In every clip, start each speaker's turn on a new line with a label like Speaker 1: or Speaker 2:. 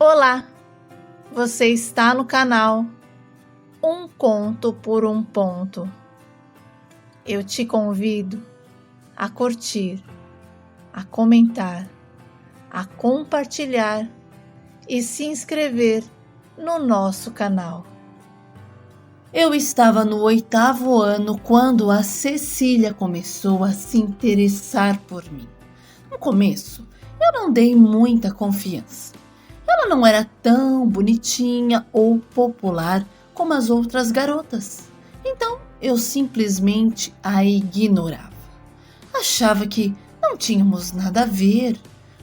Speaker 1: Olá, você está no canal Um Conto por um Ponto. Eu te convido a curtir, a comentar, a compartilhar e se inscrever no nosso canal. Eu estava no 8º ano quando a Cecília começou a se interessar por mim. No começo, eu não dei muita confiança. Ela não era tão bonitinha ou popular como as outras garotas. Então, eu simplesmente a ignorava. Achava que não tínhamos nada a ver.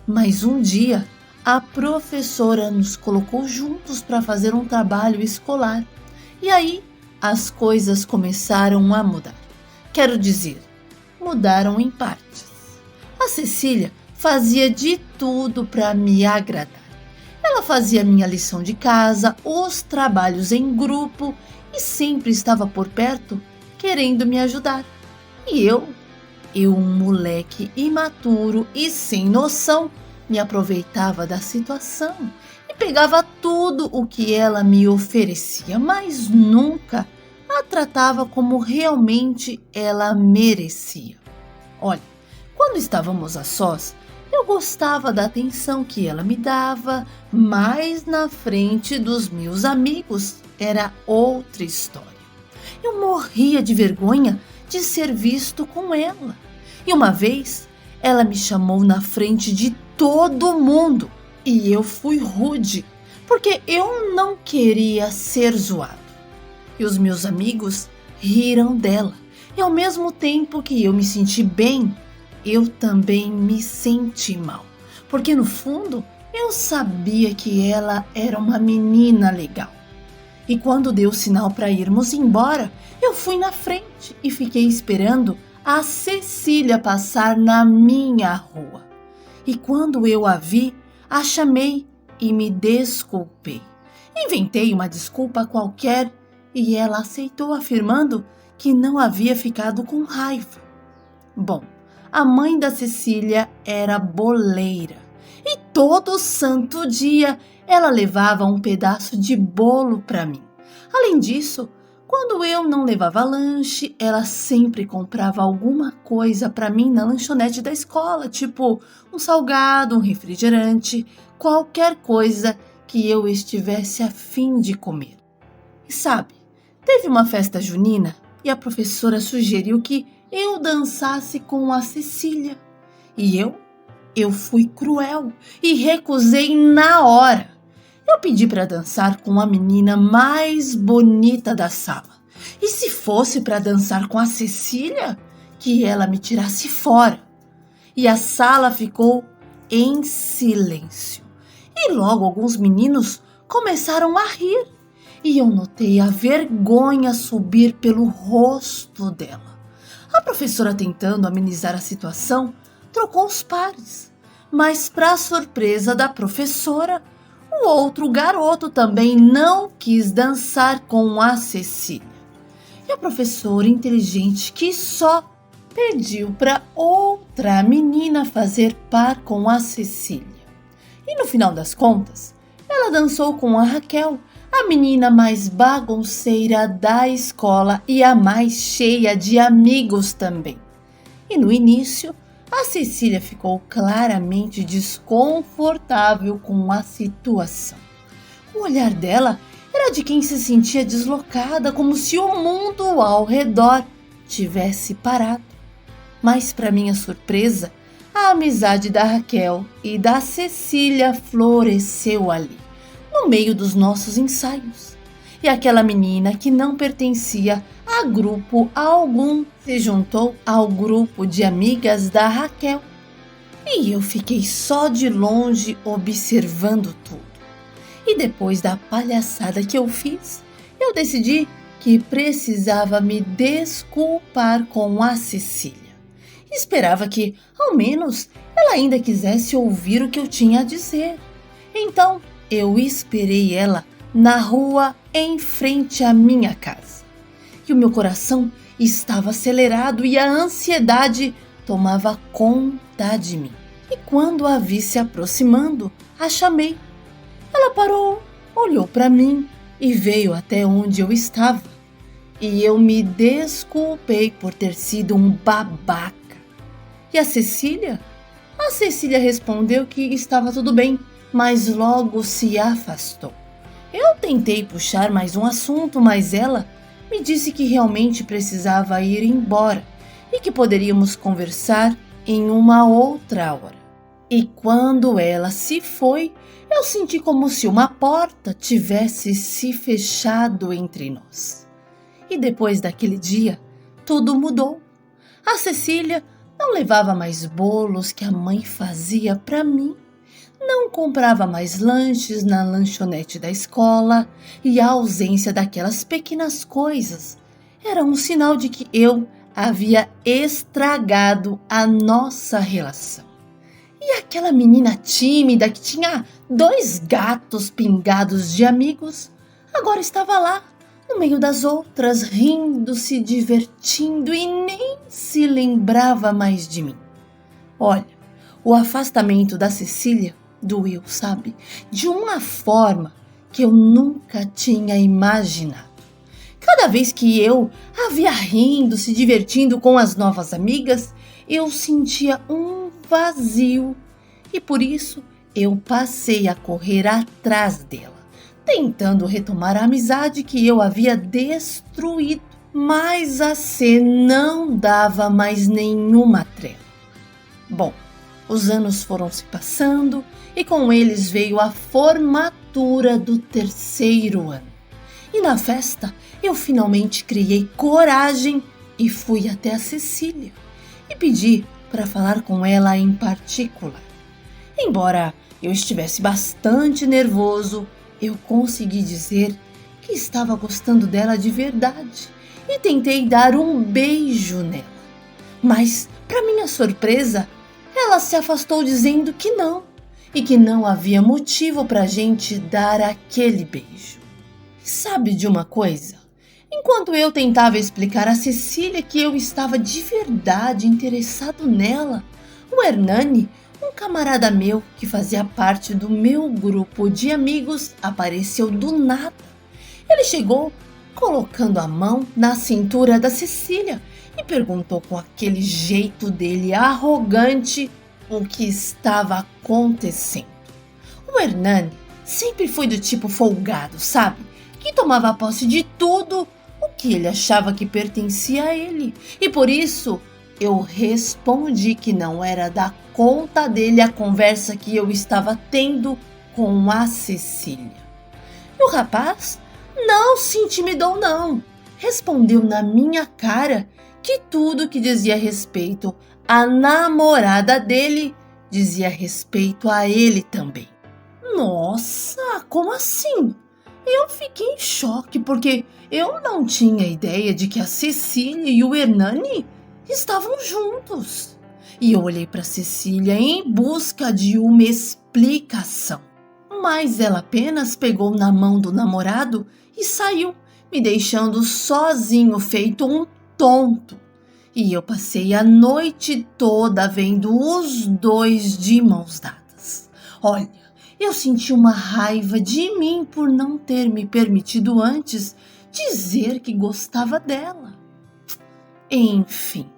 Speaker 1: Mas um dia, a professora nos colocou juntos para fazer um trabalho escolar. E aí, as coisas começaram a mudar. Quero dizer, mudaram em partes. A Cecília fazia de tudo para me agradar. Ela fazia minha lição de casa, os trabalhos em grupo e sempre estava por perto querendo me ajudar. E eu, um moleque imaturo e sem noção, me aproveitava da situação e pegava tudo o que ela me oferecia, mas nunca a tratava como realmente ela merecia. Olha, quando estávamos a sós, eu gostava da atenção que ela me dava, mas na frente dos meus amigos era outra história. Eu morria de vergonha de ser visto com ela. E uma vez, ela me chamou na frente de todo mundo e eu fui rude, porque eu não queria ser zoado. E os meus amigos riram dela. E ao mesmo tempo que eu me senti bem, eu também me senti mal, porque no fundo eu sabia que ela era uma menina legal. E quando deu sinal para irmos embora, eu fui na frente e fiquei esperando a Cecília passar na minha rua. E quando eu a vi, a chamei e me desculpei. Inventei uma desculpa qualquer e ela aceitou, afirmando que não havia ficado com raiva. Bom, a mãe da Cecília era boleira e todo santo dia ela levava um pedaço de bolo para mim. Além disso, quando eu não levava lanche, ela sempre comprava alguma coisa para mim na lanchonete da escola, tipo um salgado, um refrigerante, qualquer coisa que eu estivesse a fim de comer. E sabe, teve uma festa junina e a professora sugeriu que eu dançasse com a Cecília. E eu fui cruel e recusei na hora. Eu pedi para dançar com a menina mais bonita da sala. E se fosse para dançar com a Cecília, que ela me tirasse fora. E a sala ficou em silêncio. E logo alguns meninos começaram a rir. E eu notei a vergonha subir pelo rosto dela. A professora, tentando amenizar a situação, trocou os pares. Mas, para surpresa da professora, o outro garoto também não quis dançar com a Cecília. E a professora, inteligente que só, pediu para outra menina fazer par com a Cecília. E no final das contas, ela dançou com a Raquel, a menina mais bagunceira da escola e a mais cheia de amigos também. E no início, a Cecília ficou claramente desconfortável com a situação. O olhar dela era de quem se sentia deslocada, como se o mundo ao redor tivesse parado. Mas, para minha surpresa, a amizade da Raquel e da Cecília floresceu ali, no meio dos nossos ensaios. E aquela menina que não pertencia a grupo algum se juntou ao grupo de amigas da Raquel. E eu fiquei só de longe observando tudo. E depois da palhaçada que eu fiz, eu decidi que precisava me desculpar com a Cecília. Esperava que, ao menos, ela ainda quisesse ouvir o que eu tinha a dizer. Então, eu esperei ela na rua em frente à minha casa. E o meu coração estava acelerado e a ansiedade tomava conta de mim. E quando a vi se aproximando, a chamei.
Speaker 2: Ela parou, olhou para mim e veio até onde eu estava. E eu me desculpei por ter sido um babaca. E a Cecília? A Cecília respondeu que estava tudo bem, mas logo se afastou. Eu tentei puxar mais um assunto, mas ela me disse que realmente precisava ir embora e que poderíamos conversar em uma outra hora. E quando ela se foi, eu senti como se uma porta tivesse se fechado entre nós. E depois daquele dia, tudo mudou. A Cecília não levava mais bolos que a mãe fazia para mim, não comprava mais lanches na lanchonete da escola e a ausência daquelas pequenas coisas era um sinal de que eu havia estragado a nossa relação. E aquela menina tímida que tinha 2 gatos pingados de amigos, agora estava lá, no meio das outras, rindo, se divertindo e nem se lembrava mais de mim. Olha, o afastamento da Cecília doeu, sabe? De uma forma que eu nunca tinha imaginado. Cada vez que eu a via rindo, se divertindo com as novas amigas, eu sentia um vazio e por isso eu passei a correr atrás dela, tentando retomar a amizade que eu havia destruído, mas a C não dava mais nenhuma trela. Bom, os anos foram se passando e com eles veio a formatura do 3º ano. E na festa eu finalmente criei coragem e fui até a Cecília e pedi para falar com ela em particular. Embora eu estivesse bastante nervoso, eu consegui dizer que estava gostando dela de verdade e tentei dar um beijo nela. Mas, para minha surpresa, ela se afastou dizendo que não e que não havia motivo para a gente dar aquele beijo. Sabe de uma coisa? Enquanto eu tentava explicar a Cecília que eu estava de verdade interessado nela, o Hernani, um camarada meu que fazia parte do meu grupo de amigos, apareceu do nada. Ele chegou colocando a mão na cintura da Cecília e perguntou com aquele jeito dele arrogante o que estava acontecendo. O Hernani sempre foi do tipo folgado, sabe? Que tomava posse de tudo o que ele achava que pertencia a ele. E por isso eu respondi que não era da conta dele a conversa que eu estava tendo com a Cecília. E o rapaz não se intimidou não. Respondeu na minha cara que tudo que dizia respeito à namorada dele dizia respeito a ele também. Nossa, como assim? Eu fiquei em choque porque eu não tinha ideia de que a Cecília e o Hernani estavam juntos. E eu olhei para Cecília em busca de uma explicação. Mas ela apenas pegou na mão do namorado e saiu, me deixando sozinho feito um tonto. E eu passei a noite toda vendo os dois de mãos dadas. Olha, eu senti uma raiva de mim por não ter me permitido antes dizer que gostava dela. Enfim,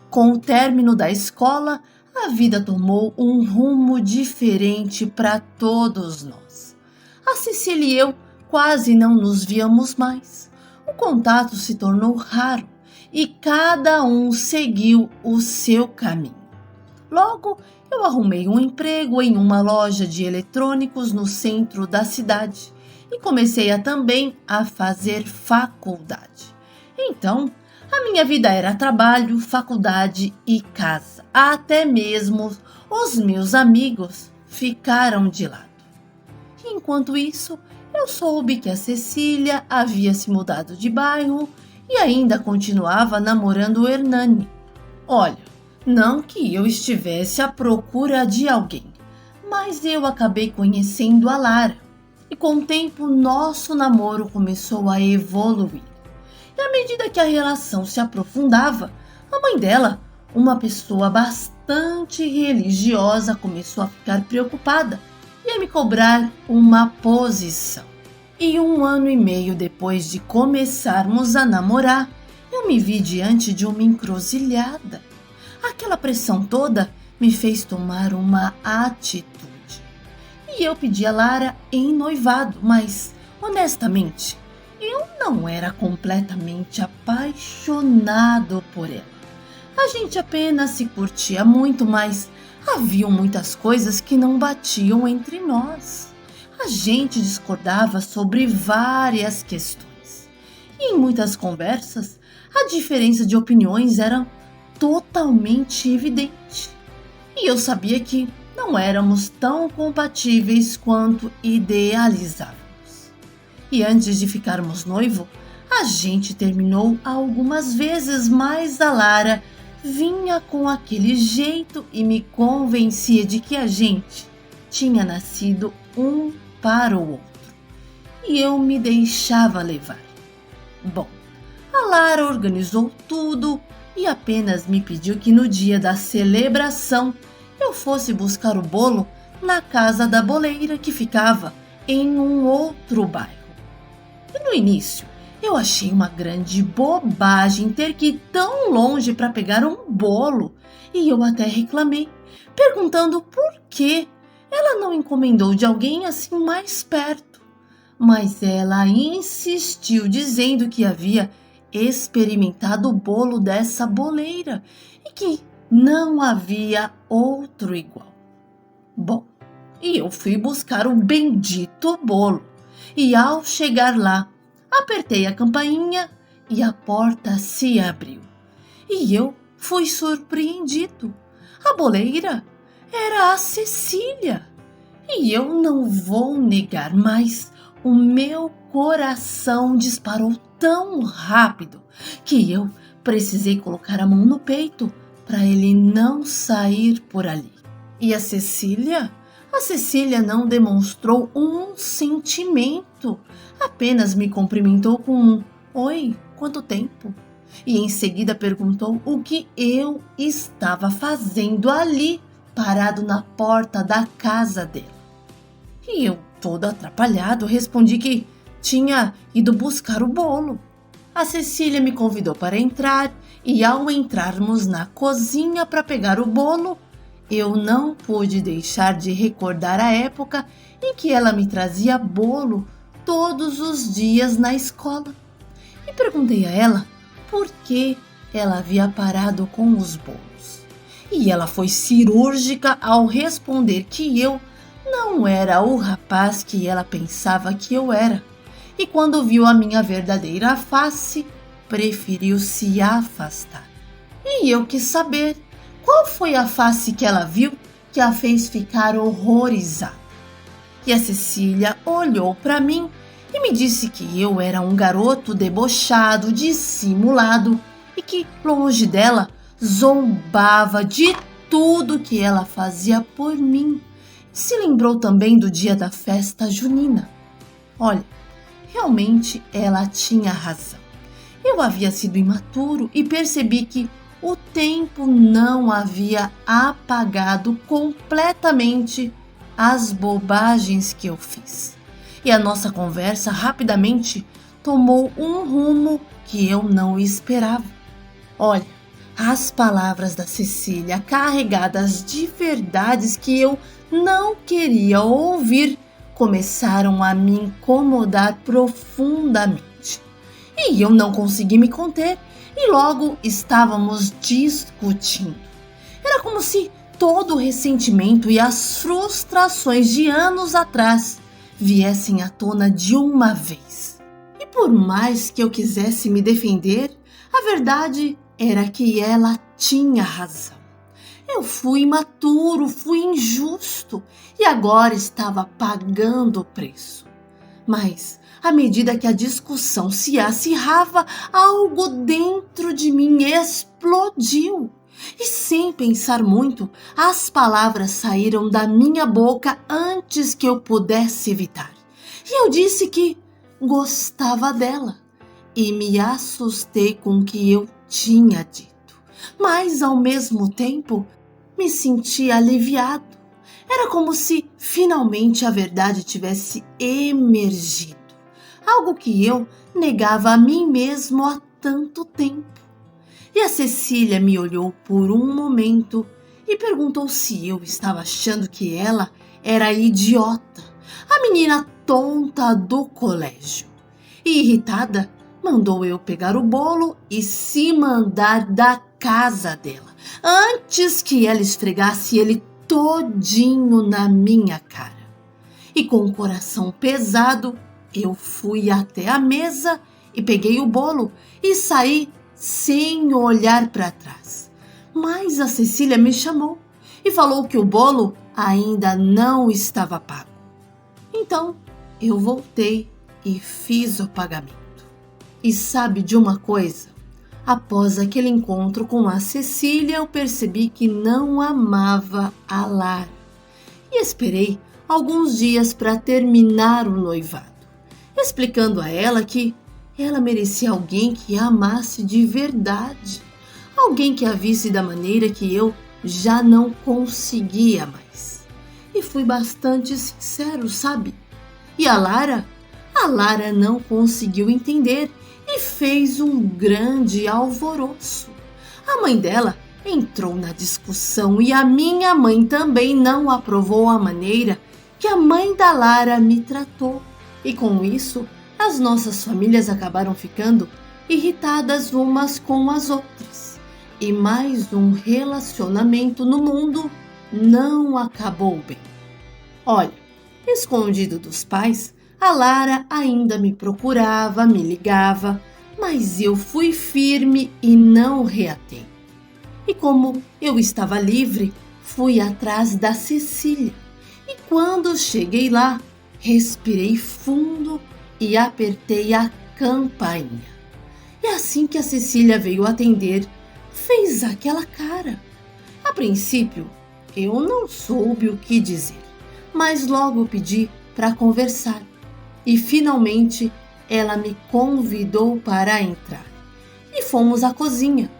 Speaker 2: com o término da escola, a vida tomou um rumo diferente para todos nós. A Cecília e eu quase não nos víamos mais. O contato se tornou raro e cada um seguiu o seu caminho. Logo, eu arrumei um emprego em uma loja de eletrônicos no centro da cidade e comecei também a fazer faculdade. Então, a minha vida era trabalho, faculdade e casa. Até mesmo os meus amigos ficaram de lado. E enquanto isso, eu soube que a Cecília havia se mudado de bairro e ainda continuava namorando o Hernani. Olha, não que eu estivesse à procura de alguém, mas eu acabei conhecendo a Lara. E com o tempo, nosso namoro começou a evoluir. E à medida que a relação se aprofundava, a mãe dela, uma pessoa bastante religiosa, começou a ficar preocupada ia me cobrar uma posição. E 1 ano e meio depois de começarmos a namorar, eu me vi diante de uma encruzilhada. Aquela pressão toda me fez tomar uma atitude. E eu pedi a Lara em noivado, mas, honestamente, eu não era completamente apaixonado por ela. A gente apenas se curtia muito, mas haviam muitas coisas que não batiam entre nós. A gente discordava sobre várias questões. E em muitas conversas, a diferença de opiniões era totalmente evidente. E eu sabia que não éramos tão compatíveis quanto idealizávamos. E antes de ficarmos noivo, a gente terminou algumas vezes, mas a Lara vinha com aquele jeito e me convencia de que a gente tinha nascido um para o outro. E eu me deixava levar. Bom, a Lara organizou tudo e apenas me pediu que no dia da celebração eu fosse buscar o bolo na casa da boleira que ficava em um outro bairro. E no início, eu achei uma grande bobagem ter que ir tão longe para pegar um bolo e eu até reclamei, perguntando por que ela não encomendou de alguém assim mais perto. Mas ela insistiu dizendo que havia experimentado o bolo dessa boleira e que não havia outro igual. Bom, e eu fui buscar o bendito bolo e ao chegar lá, apertei a campainha e a porta se abriu. E eu fui surpreendido. A boleira era a Cecília. E eu não vou negar, mas o meu coração disparou tão rápido que eu precisei colocar a mão no peito para ele não sair por ali. E a Cecília? A Cecília não demonstrou um sentimento, apenas me cumprimentou com um "Oi, quanto tempo?" E em seguida perguntou o que eu estava fazendo ali, parado na porta da casa dela. E eu, todo atrapalhado, respondi que tinha ido buscar o bolo. A Cecília me convidou para entrar e ao entrarmos na cozinha para pegar o bolo, eu não pude deixar de recordar a época em que ela me trazia bolo todos os dias na escola. E perguntei a ela por que ela havia parado com os bolos. E ela foi cirúrgica ao responder que eu não era o rapaz que ela pensava que eu era. E quando viu a minha verdadeira face, preferiu se afastar. E eu quis saber qual foi a face que ela viu que a fez ficar horrorizada. E a Cecília olhou para mim e me disse que eu era um garoto debochado, dissimulado e que, longe dela, zombava de tudo que ela fazia por mim. Se lembrou também do dia da festa junina. Olha, realmente ela tinha razão. Eu havia sido imaturo e percebi que o tempo não havia apagado completamente as bobagens que eu fiz. E a nossa conversa rapidamente tomou um rumo que eu não esperava. Olha, as palavras da Cecília, carregadas de verdades que eu não queria ouvir, começaram a me incomodar profundamente. E eu não consegui me conter e logo estávamos discutindo. Era como se todo o ressentimento e as frustrações de anos atrás viessem à tona de uma vez. E por mais que eu quisesse me defender, a verdade era que ela tinha razão. Eu fui imaturo, fui injusto e agora estava pagando o preço. Mas, à medida que a discussão se acirrava, algo dentro de mim explodiu. E sem pensar muito, as palavras saíram da minha boca antes que eu pudesse evitar. E eu disse que gostava dela e me assustei com o que eu tinha dito. Mas, ao mesmo tempo, me senti aliviado. Era como se finalmente a verdade tivesse emergido, algo que eu negava a mim mesmo há tanto tempo. E a Cecília me olhou por um momento e perguntou se eu estava achando que ela era idiota, a menina tonta do colégio. E irritada, mandou eu pegar o bolo e se mandar da casa dela, antes que ela esfregasse ele todinho na minha cara. E com o coração pesado, eu fui até a mesa e peguei o bolo e saí sem olhar para trás. Mas a Cecília me chamou e falou que o bolo ainda não estava pago. Então eu voltei e fiz o pagamento. E sabe de uma coisa? Após aquele encontro com a Cecília, eu percebi que não amava a Lara. E esperei alguns dias para terminar o noivado, explicando a ela que ela merecia alguém que a amasse de verdade, alguém que a visse da maneira que eu já não conseguia mais. E fui bastante sincero, sabe? E a Lara não conseguiu entender e fez um grande alvoroço. A mãe dela entrou na discussão e a minha mãe também não aprovou a maneira que a mãe da Lara me tratou. E com isso, as nossas famílias acabaram ficando irritadas umas com as outras. E mais um relacionamento no mundo não acabou bem. Olha, escondido dos pais, a Lara ainda me procurava, me ligava, mas eu fui firme e não reatei. E como eu estava livre, fui atrás da Cecília. E quando cheguei lá, respirei fundo e apertei a campainha. E assim que a Cecília veio atender, fez aquela cara. A princípio, eu não soube o que dizer, mas logo pedi para conversar. E finalmente ela me convidou para entrar. E fomos à cozinha,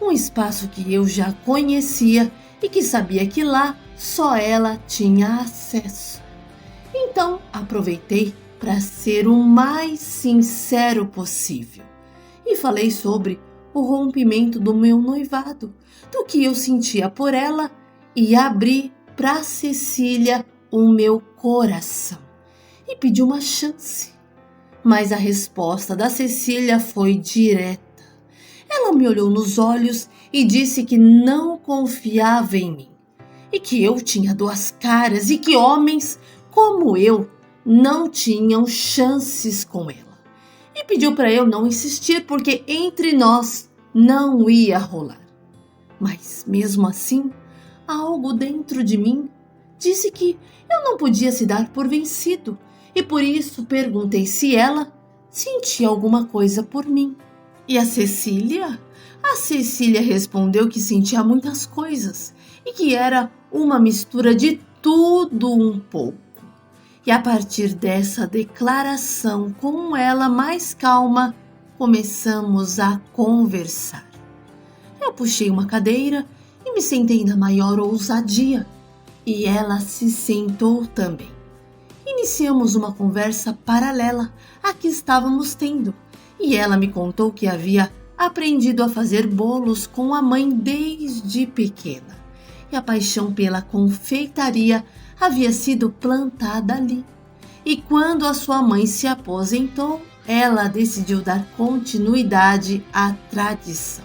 Speaker 2: um espaço que eu já conhecia e que sabia que lá só ela tinha acesso. Então aproveitei para ser o mais sincero possível e falei sobre o rompimento do meu noivado, do que eu sentia por ela e abri para Cecília o meu coração. E pedi uma chance. Mas a resposta da Cecília foi direta. Ela me olhou nos olhos e disse que não confiava em mim. E que eu tinha duas caras e que homens como eu não tinham chances com ela. E pediu para eu não insistir porque entre nós não ia rolar. Mas mesmo assim, algo dentro de mim disse que eu não podia se dar por vencido. E por isso perguntei se ela sentia alguma coisa por mim. E a Cecília? A Cecília respondeu que sentia muitas coisas e que era uma mistura de tudo um pouco. E a partir dessa declaração, com ela mais calma, começamos a conversar. Eu puxei uma cadeira e me sentei na maior ousadia. E ela se sentou também. Iniciamos uma conversa paralela à que estávamos tendo, e ela me contou que havia aprendido a fazer bolos com a mãe desde pequena, e a paixão pela confeitaria havia sido plantada ali. E quando a sua mãe se aposentou, ela decidiu dar continuidade à tradição.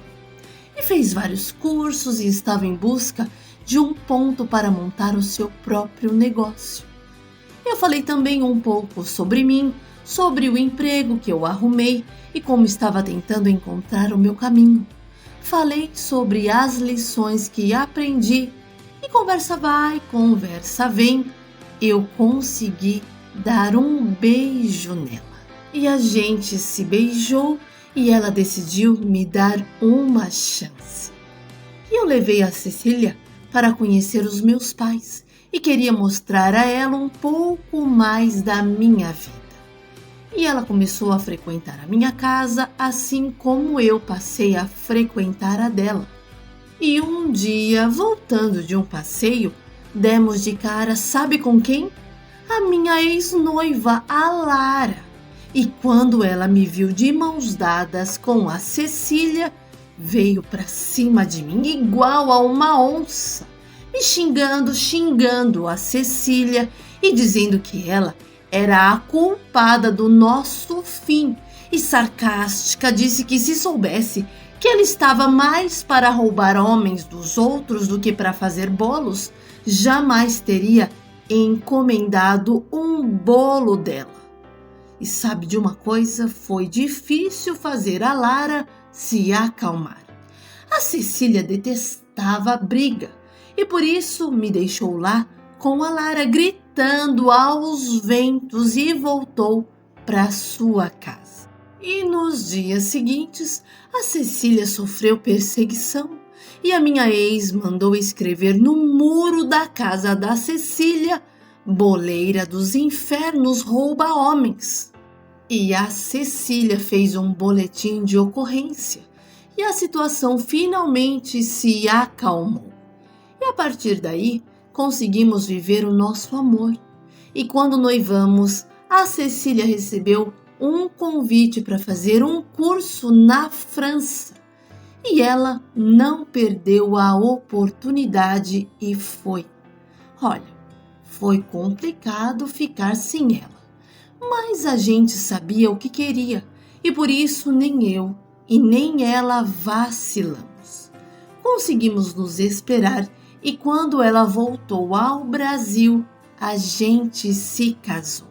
Speaker 2: E fez vários cursos e estava em busca de um ponto para montar o seu próprio negócio. Eu falei também um pouco sobre mim, sobre o emprego que eu arrumei e como estava tentando encontrar o meu caminho. Falei sobre as lições que aprendi e conversa vai, conversa vem, eu consegui dar um beijo nela. E a gente se beijou e ela decidiu me dar uma chance. E eu levei a Cecília para conhecer os meus pais e queria mostrar a ela um pouco mais da minha vida. E ela começou a frequentar a minha casa, assim como eu passei a frequentar a dela. E um dia, voltando de um passeio, Demos de cara, sabe com quem? A minha ex-noiva, a Lara. E quando ela me viu de mãos dadas com a Cecília, veio para cima de mim igual a uma onça, me xingando a Cecília e dizendo que ela era a culpada do nosso fim. E sarcástica disse que se soubesse que ela estava mais para roubar homens dos outros do que para fazer bolos, jamais teria encomendado um bolo dela. E sabe de uma coisa? Foi difícil fazer a Lara se acalmar. A Cecília detestava a briga e por isso me deixou lá com a Lara gritando aos ventos e voltou para sua casa. E nos dias seguintes, a Cecília sofreu perseguição e a minha ex mandou escrever no muro da casa da Cecília: "Boleira dos infernos rouba homens". E a Cecília fez um boletim de ocorrência e a situação finalmente se acalmou. E a partir daí, conseguimos viver o nosso amor. E quando noivamos, a Cecília recebeu um convite para fazer um curso na França. E ela não perdeu a oportunidade e foi. Olha, foi complicado ficar sem ela, mas a gente sabia o que queria e por isso nem eu e nem ela vacilamos. Conseguimos nos esperar e quando ela voltou ao Brasil, a gente se casou.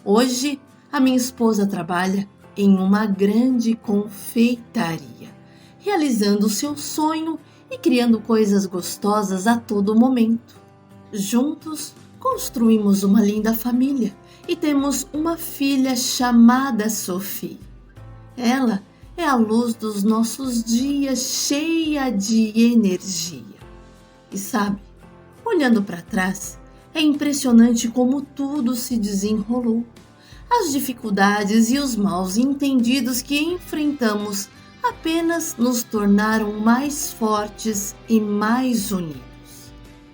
Speaker 2: Hoje, a minha esposa trabalha em uma grande confeitaria, realizando o seu sonho e criando coisas gostosas a todo momento. Juntos, construímos uma linda família e temos uma filha chamada Sophie. Ela é a luz dos nossos dias, cheia de energia. E sabe, olhando para trás, é impressionante como tudo se desenrolou. As dificuldades e os maus entendidos que enfrentamos apenas nos tornaram mais fortes e mais unidos.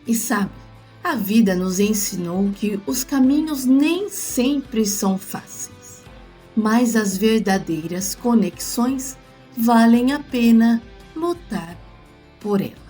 Speaker 2: E sabe, a vida nos ensinou que os caminhos nem sempre são fáceis, mas as verdadeiras conexões valem a pena lutar por elas.